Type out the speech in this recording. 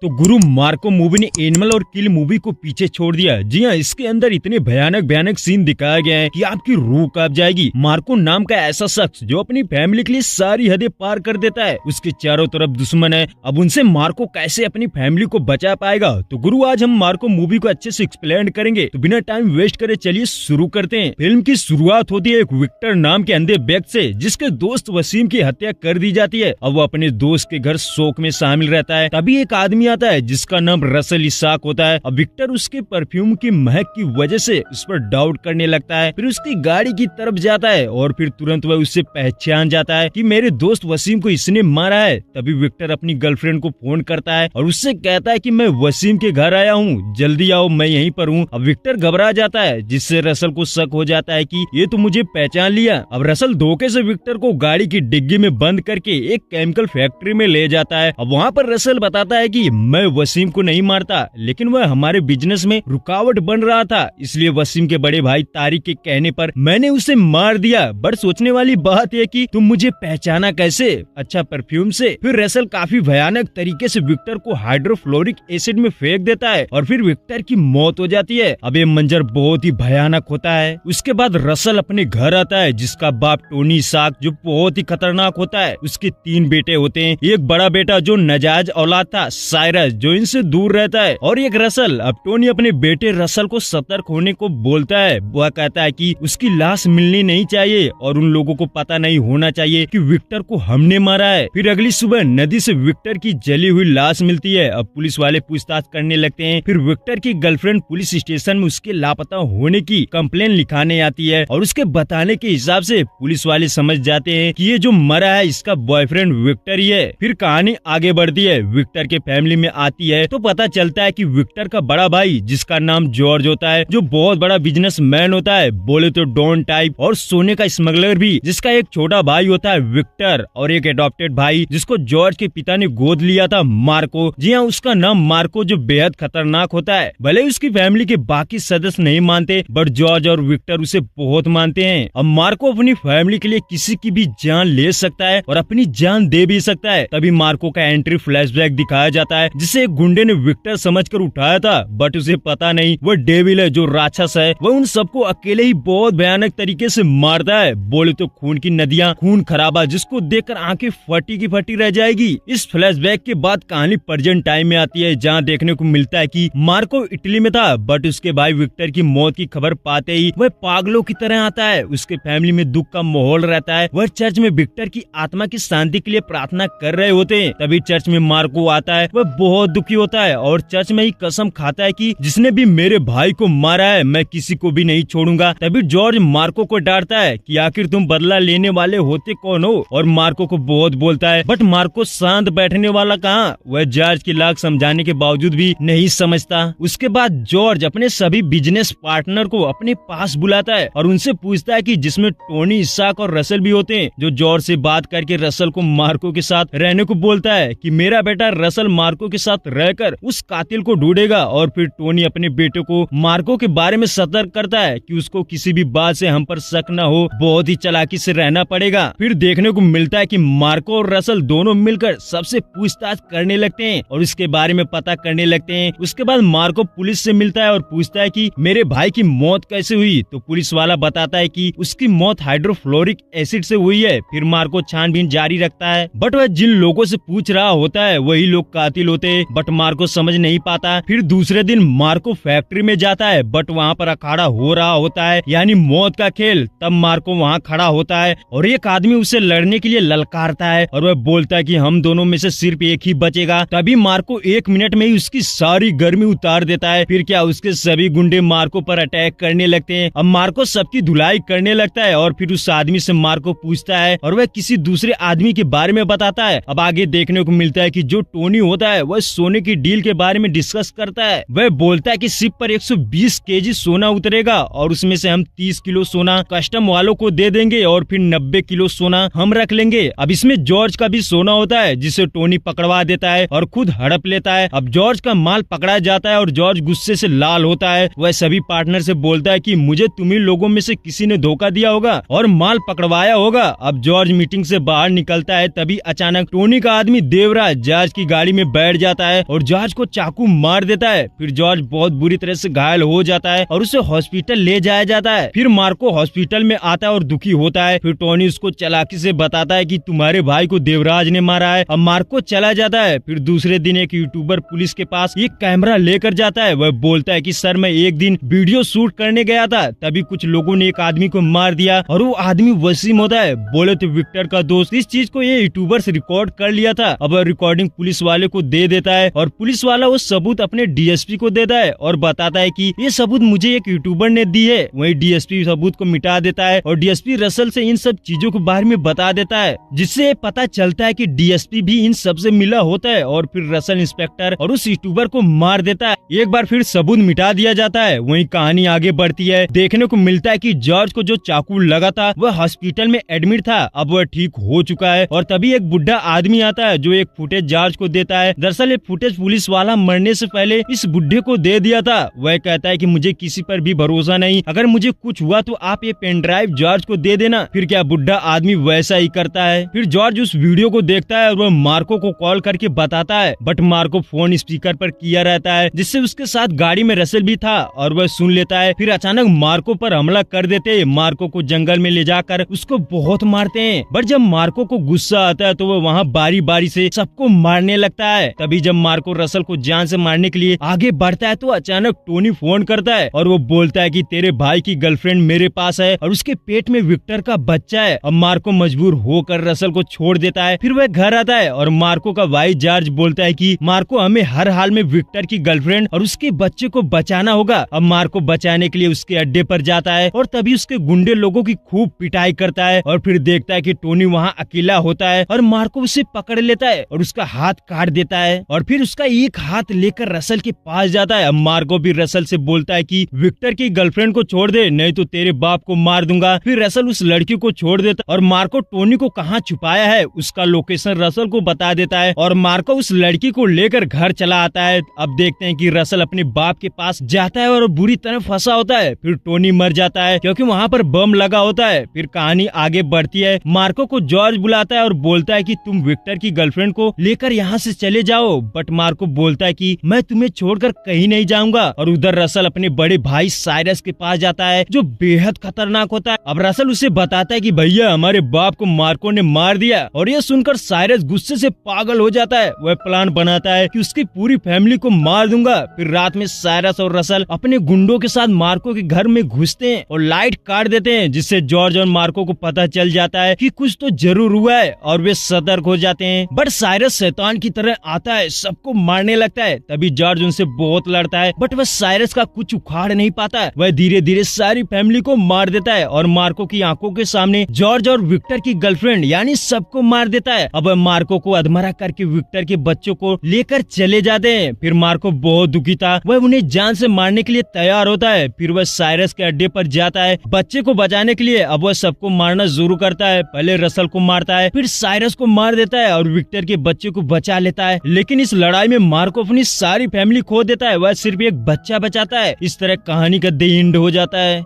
तो गुरु Marco movie ने animal और किल मूवी को पीछे छोड़ दिया। जी हाँ, इसके अंदर इतने भयानक भयानक सीन दिखाया गया है कि आपकी रूह कांप जाएगी। मार्को नाम का ऐसा शख्स जो अपनी फैमिली के लिए सारी हदें पार कर देता है, उसके चारों तरफ दुश्मन है। अब उनसे मार्को कैसे अपनी फैमिली को बचा पाएगा? तो गुरु आज हम मार्को मूवी को अच्छे से एक्सप्लेन करेंगे। तो बिना टाइम वेस्ट करे चलिए शुरू करते हैं। फिल्म की शुरुआत होती है एक विक्टर नाम के अंधे व्यक्ति से, जिसके दोस्त वसीम की हत्या कर दी जाती है। अब वो अपने दोस्त के घर शोक में शामिल रहता है। तभी एक आदमी आता है जिसका नाम रसल इसाक होता है। अब विक्टर उसके परफ्यूम की महक की वजह से उस पर डाउट करने लगता है। फिर उसकी गाड़ी की तरफ जाता है और फिर तुरंत वह उससे पहचान जाता है कि मेरे दोस्त वसीम को इसने मारा है। तभी विक्टर अपनी गर्लफ्रेंड को फोन करता है और उससे कहता है कि मैं वसीम के घर आया हूँ, जल्दी आओ, मैं यहीं पर हूँ। अब विक्टर घबरा जाता है, जिससे रसल को शक हो जाता है कि ये तो मुझे पहचान लिया। अब रसल धोखे से विक्टर को गाड़ी की डिग्गी में बंद करके एक केमिकल फैक्ट्री में ले जाता है। अब वहाँ पर रसल बताता है कि मैं वसीम को नहीं मारता, लेकिन वह हमारे बिजनेस में रुकावट बन रहा था, इसलिए वसीम के बड़े भाई तारिक के कहने पर मैंने उसे मार दिया। बट सोचने वाली बात है कि तुम मुझे पहचाना कैसे? अच्छा, परफ्यूम से। फिर रसल काफी भयानक तरीके से विक्टर को हाइड्रोफ्लोरिक एसिड में फेंक देता है और फिर विक्टर की मौत हो जाती है। अब ये मंजर बहुत ही भयानक होता है। उसके बाद रसल अपने घर आता है, जिसका बाप टोनी इसाक जो बहुत ही खतरनाक होता है। उसके 3 बेटे होते हैं, एक बड़ा बेटा जो नजायज औलाद था साइरस, जो इनसे दूर रहता है, और एक रसल। अब टोनी अपने बेटे रसल को सतर्क होने को बोलता है। वह कहता है कि उसकी लाश मिलनी नहीं चाहिए और उन लोगों को पता नहीं होना चाहिए कि विक्टर को हमने मारा है। फिर अगली सुबह नदी से विक्टर की जली हुई लाश मिलती है। अब पुलिस वाले पूछताछ करने लगते हैं। फिर विक्टर की गर्लफ्रेंड पुलिस स्टेशन में उसके लापता होने की कंप्लेन लिखाने आती है और उसके बताने के हिसाब से पुलिस वाले समझ जाते हैं कि ये जो मरा है इसका बॉयफ्रेंड विक्टर ही है। फिर कहानी आगे बढ़ती है, विक्टर के फैमिली में आती है तो पता चलता है कि विक्टर का बड़ा भाई, जिसका नाम जॉर्ज होता है, जो बहुत बड़ा बिजनेसमैन होता है, बोले तो डॉन टाइप, और सोने का स्मगलर भी, जिसका एक छोटा भाई होता है विक्टर, और एक एडॉप्टेड भाई जिसको जॉर्ज के पिता ने गोद लिया था, मार्को। जी हाँ, उसका नाम मार्को, जो बेहद खतरनाक होता है। भले उसकी फैमिली के बाकी सदस्य नहीं मानते, बट जॉर्ज और विक्टर उसे बहुत मानते हैं। अब मार्को अपनी फैमिली के लिए किसी की भी जान ले सकता है और अपनी जान दे भी सकता है। तभी मार्को का एंट्री फ्लैशबैक दिखाया जाता है, जिसे एक गुंडे ने विक्टर समझकर उठाया था, बट उसे पता नहीं वह डेविल है, जो राक्षस है। वह उन सबको अकेले ही बहुत भयानक तरीके से मारता है। बोले तो खून की नदियां, खून खराबा, जिसको देखकर आंखें फटी की फटी रह जाएगी। इस फ्लैशबैक के बाद कहानी प्रेजेंट टाइम में आती है, जहां देखने को मिलता है कि मार्को इटली में था, बट उसके भाई विक्टर की मौत की खबर पाते ही वह पागलों की तरह आता है। उसके फैमिली में दुख का माहौल रहता है। वह चर्च में विक्टर की आत्मा की शांति के लिए प्रार्थना कर रहे होते हैं। तभी चर्च में मार्को आता है। वह बहुत दुखी होता है और चर्च में ही कसम खाता है कि जिसने भी मेरे भाई को मारा है, मैं किसी को भी नहीं छोड़ूंगा। तभी जॉर्ज मार्को को डांटता है कि आखिर तुम बदला लेने वाले होते कौन हो, और मार्को को बहुत बोलता है, बट मार्को शांत बैठने वाला कहाँ। वह जॉर्ज की लाख समझाने के बावजूद भी नहीं समझता। उसके बाद जॉर्ज अपने सभी बिजनेस पार्टनर को अपने पास बुलाता है और उनसे पूछता है कि जिसमें टोनी इसाक और रसल भी होते हैं, जो जॉर्ज से बात करके रसल को मार्को के साथ रहने को बोलता है कि मेरा बेटा रसल मार्को के साथ रहकर उस कातिल को ढूंढेगा। और फिर टोनी अपने बेटे को मार्को के बारे में सतर्क करता है कि उसको किसी भी बात से हम पर शक न हो, बहुत ही चालाकी से रहना पड़ेगा। फिर देखने को मिलता है कि मार्को और रसल दोनों मिलकर सबसे पूछताछ करने लगते हैं और इसके बारे में पता करने लगते हैं। उसके बाद मार्को पुलिस से मिलता है और पूछता है कि मेरे भाई की मौत कैसे हुई। तो पुलिस वाला बताता है कि उसकी मौत हाइड्रोफ्लोरिक एसिड से हुई है। फिर मार्को छानबीन जारी रखता है, बट वह जिन लोगों से पूछ रहा होता है वही लोग कातिल होते हैं, बट मार्को समझ नहीं पाता। फिर दूसरे दिन मार्को फैक्ट्री में जाता है, बट वहाँ पर अखाड़ा हो रहा होता है, यानी मौत का खेल। तब मार्को वहाँ खड़ा होता है और एक आदमी उसे लड़ने के लिए ललकारता है और वह बोलता है कि हम दोनों में से सिर्फ एक ही बचेगा। तभी मार्को 1 मिनट में ही उसकी सारी गर्मी उतार देता है। फिर क्या, उसके सभी गुंडे मार्को पर अटैक करने लगते हैं। अब मार्को सबकी धुलाई करने लगता है और फिर उस आदमी से मार्को पूछता है और वह किसी दूसरे आदमी के बारे में बताता है। अब आगे देखने को मिलता है कि जो टोनी होता है वह सोने की डील के बारे में डिस्कस करता है। वह बोलता है कि शिप पर 120 केजी सोना उतरेगा और उसमें से हम 30 किलो सोना कस्टम वालों को दे देंगे और फिर 90 किलो सोना हम रख लेंगे। अब इसमें जॉर्ज का भी सोना होता है, जिसे टोनी पकड़वा देता है और खुद हड़प लेता है। अब जॉर्ज का माल पकड़ा जाता है और जॉर्ज गुस्से से लाल होता है। वह सभी पार्टनर से बोलता है कि मुझे तुम्ही लोगों में से किसी ने धोखा दिया होगा और माल पकड़वाया होगा। अब जॉर्ज मीटिंग से बाहर निकलता है, तभी अचानक टोनी का आदमी देवराज जॉर्ज की गाड़ी में बैठ बैठ जाता है और जॉर्ज को चाकू मार देता है। फिर जॉर्ज बहुत बुरी तरह से घायल हो जाता है और उसे हॉस्पिटल ले जाया जाता है। फिर मार्को हॉस्पिटल में आता है और दुखी होता है। फिर टोनी उसको चालाकी से बताता है कि तुम्हारे भाई को देवराज ने मारा है। अब मार्को चला जाता है। फिर दूसरे दिन एक यूट्यूबर पुलिस के पास एक कैमरा लेकर जाता है। वह बोलता है कि सर मैं एक दिन वीडियो शूट करने गया था, तभी कुछ लोगों ने एक आदमी को मार दिया और वो आदमी वसीम होता है। बोले तो विक्टर का दोस्त। इस चीज को ये यूट्यूबर से रिकॉर्ड कर लिया था। अब रिकॉर्डिंग पुलिस वाले को दे देता है और पुलिस वाला वो सबूत अपने डीएसपी को देता है और बताता है कि ये सबूत मुझे एक यूट्यूबर ने दी है। वही डीएसपी सबूत को मिटा देता है और डीएसपी रसल से इन सब चीजों के बारे में बता देता है, जिससे पता चलता है कि डीएसपी भी इन सब से मिला होता है और फिर रसल इंस्पेक्टर और उस यूट्यूबर को मार देता है। एक बार फिर सबूत मिटा दिया जाता है। वही कहानी आगे बढ़ती है। देखने को मिलता है कि जॉर्ज को जो चाकू लगा था वह हॉस्पिटल में एडमिट था। अब वह ठीक हो चुका है और तभी एक बुढ़ा आदमी आता है जो एक फुटेज जॉर्ज को देता है। दरअसल ये फुटेज पुलिस वाला मरने से पहले इस बुढ़े को दे दिया था। वह कहता है कि मुझे किसी पर भी भरोसा नहीं, अगर मुझे कुछ हुआ तो आप ये पेन ड्राइव जॉर्ज को दे देना। फिर क्या बुढ़ा आदमी वैसा ही करता है। फिर जॉर्ज उस वीडियो को देखता है और वह मार्को को कॉल करके बताता है, बट मार्को फोन स्पीकर पर किया रहता है, जिससे उसके साथ गाड़ी में रसल भी था और वह सुन लेता है। फिर अचानक मार्को पर हमला कर देते। मार्को को जंगल में ले जाकर उसको बहुत मारते हैं। बट जब मार्को को गुस्सा आता है तो वह वहाँ बारी बारी से सबको मारने लगता है। तभी जब मार्को रसल को जान से मारने के लिए आगे बढ़ता है तो अचानक टोनी फोन करता है और वो बोलता है कि तेरे भाई की गर्लफ्रेंड मेरे पास है और उसके पेट में विक्टर का बच्चा है। अब मार्को मजबूर होकर रसल को छोड़ देता है। फिर वह घर आता है और मार्को का भाई जॉर्ज बोलता है कि मार्को हमें हर हाल में विक्टर की गर्लफ्रेंड और उसके बच्चे को बचाना होगा। अब मार्को बचाने के लिए उसके अड्डे पर जाता है और तभी उसके गुंडे लोगों की खूब पिटाई करता है और फिर देखता है कि टोनी वहाँ अकेला होता है और मार्को उसे पकड़ लेता है और उसका हाथ काट देता है और फिर उसका एक हाथ लेकर रसल के पास जाता है। अब मार्को भी रसल से बोलता है कि विक्टर की गर्लफ्रेंड को छोड़ दे, नहीं तो तेरे बाप को मार दूंगा। फिर रसल उस लड़की को छोड़ देता और मार्को टोनी को कहाँ छुपाया है उसका लोकेशन रसल को बता देता है और मार्को उस लड़की को लेकर घर चला आता है। अब देखते हैं कि रसल अपने बाप के पास जाता है और बुरी तरह फंसा होता है। फिर टोनी मर जाता है क्योंकि वहाँ पर बम लगा होता है। फिर कहानी आगे बढ़ती है। मार्को को जॉर्ज बुलाता है और बोलता है कि तुम विक्टर की गर्लफ्रेंड को लेकर यहाँ से चले जाओ, बट मार्को बोलता है कि मैं तुम्हें छोड़कर कहीं नहीं जाऊंगा। और उधर रसल अपने बड़े भाई साइरस के पास जाता है जो बेहद खतरनाक होता है। अब रसल उसे बताता है कि भैया हमारे बाप को मार्को ने मार दिया और यह सुनकर साइरस गुस्से से पागल हो जाता है। वह प्लान बनाता है कि उसकी पूरी फैमिली को मार दूंगा। फिर रात में साइरस और रसल अपने गुंडों के साथ मार्को के घर में घुसते हैं और लाइट काट देते हैं, जिससे जॉर्ज और मार्को को पता चल जाता है कि कुछ तो जरूर हुआ है और वे सतर्क हो जाते हैं। बट साइरस शैतान की तरह आता है, सबको मारने लगता है। तभी जॉर्ज उनसे बहुत लड़ता है बट वह साइरस का कुछ उखाड़ नहीं पाता है। वह धीरे धीरे सारी फैमिली को मार देता है और मार्को की आंखों के सामने जॉर्ज और विक्टर की गर्लफ्रेंड यानी सबको मार देता है। अब मार्को को अधमरा करके विक्टर के बच्चों को लेकर चले जाते हैं। फिर मार्को बहुत दुखी था, वह उन्हें जान से मारने के लिए तैयार होता है। फिर वह साइरस के अड्डे पर जाता है बच्चे को बचाने के लिए। अब वह सबको मारना शुरू करता है। पहले रसल को मारता है, फिर साइरस को मार देता है और विक्टर के बच्चे को बचा लेता है। लेकिन इस लड़ाई में मार्को अपनी सारी फैमिली खो देता है, वह सिर्फ एक बच्चा बचाता है। इस तरह कहानी का द एंड हो जाता है।